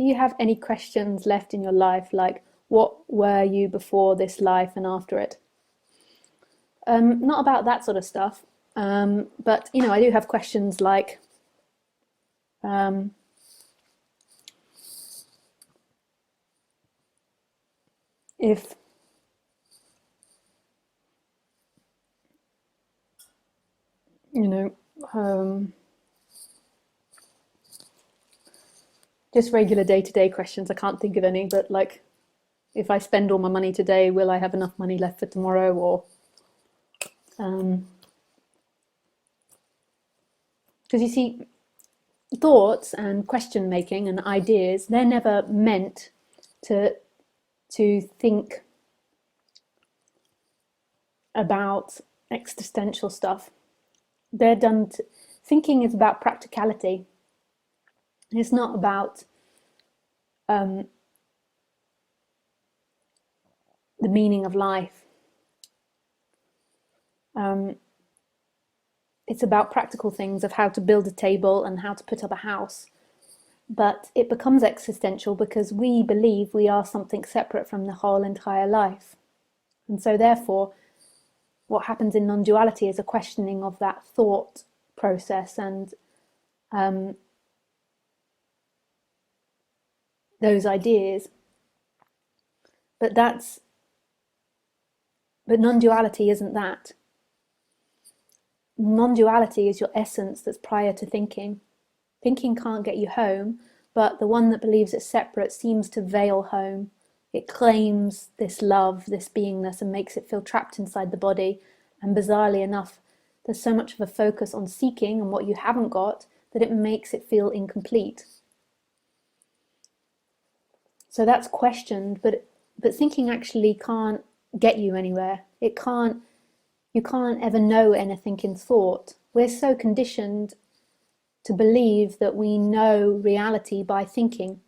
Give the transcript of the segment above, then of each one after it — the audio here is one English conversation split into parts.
Do you have any questions left in your life, like what were you before this life and after it? Not about that sort of stuff, but you know, I do have questions like, if you know, just regular day-to-day questions. I can't think of any, but like, if I spend all my money today, will I have enough money left for tomorrow? Or because you see, thoughts and question making and ideas, they're never meant to think about existential stuff. They're done to, thinking is about practicality. It's not about the meaning of life. It's about practical things of how to build a table and how to put up a house. But it becomes existential because we believe we are something separate from the whole entire life. And so therefore, what happens in non-duality is a questioning of that thought process and those ideas. But non-duality isn't that. Non-duality is your essence that's prior to thinking. Thinking can't get you home, but the one that believes it's separate seems to veil home. It claims this love, this beingness, and makes it feel trapped inside the body. And bizarrely enough, there's so much of a focus on seeking and what you haven't got that it makes it feel incomplete. So that's questioned, but thinking actually can't get you anywhere. You can't ever know anything in thought. We're so conditioned to believe that we know reality by thinking.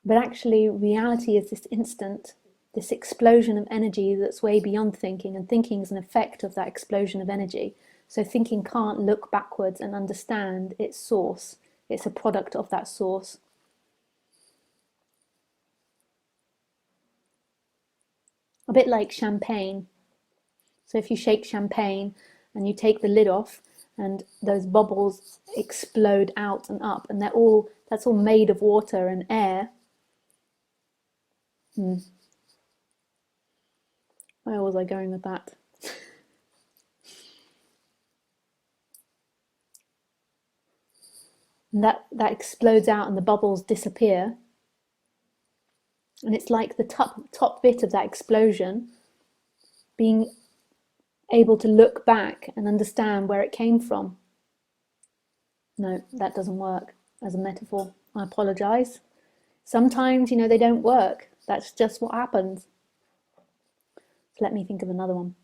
But actually, reality is this instant, this explosion of energy that's way beyond thinking, and thinking is an effect of that explosion of energy. So thinking can't look backwards and understand its source. It's a product of that source. A bit like champagne. So if you shake champagne and you take the lid off and those bubbles explode out and up, and that's all made of water and air. Where was I going with that? And that explodes out and the bubbles disappear. And it's like the top bit of that explosion, being able to look back and understand where it came from. No, that doesn't work as a metaphor. I apologize. Sometimes, they don't work. That's just what happens. So let me think of another one.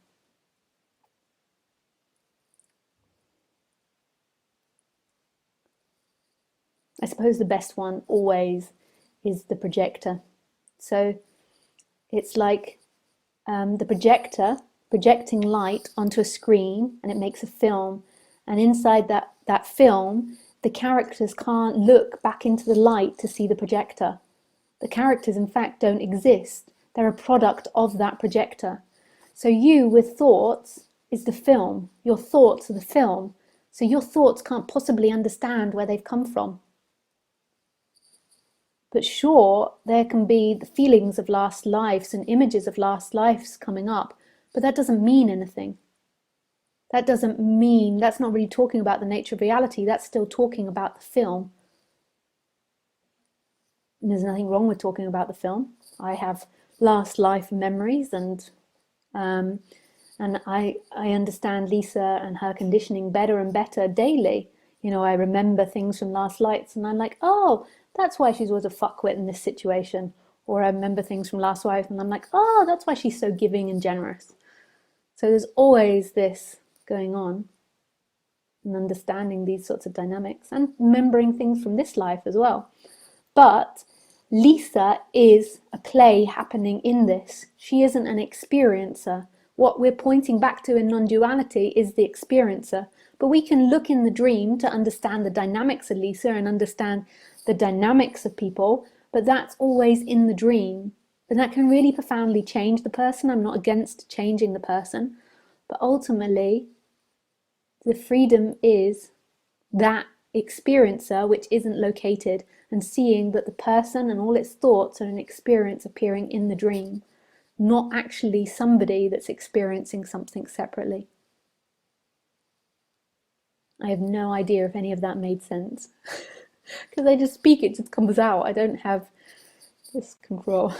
I suppose the best one always is the projector. So it's like the projector projecting light onto a screen, and it makes a film, and inside that film the characters can't look back into the light to see the projector. The characters in fact don't exist. They're a product of that projector. So you with thoughts is the film. Your thoughts are the film. So your thoughts can't possibly understand where they've come from. But sure, there can be the feelings of last lives and images of last lives coming up, but that doesn't mean anything. That's not really talking about the nature of reality. That's still talking about the film. And there's nothing wrong with talking about the film. I have last life memories, and I understand Lisa and her conditioning better and better daily. I remember things from last lives, and I'm like, oh, that's why she's always a fuckwit in this situation. Or I remember things from last life, and I'm like, oh, that's why she's so giving and generous. So there's always this going on, and understanding these sorts of dynamics, and remembering things from this life as well. But Lisa is a play happening in this. She isn't an experiencer. What we're pointing back to in non-duality is the experiencer. But we can look in the dream to understand the dynamics of Lisa and understand the dynamics of people, but that's always in the dream. And that can really profoundly change the person. I'm not against changing the person, but ultimately, the freedom is that experiencer which isn't located, and seeing that the person and all its thoughts are an experience appearing in the dream, not actually somebody that's experiencing something separately. I have no idea if any of that made sense. Because I just speak, it just comes out. I don't have this control.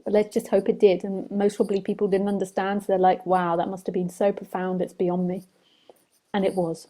But let's just hope it did. And most probably people didn't understand, so they're like, wow, that must have been so profound, it's beyond me. And it was.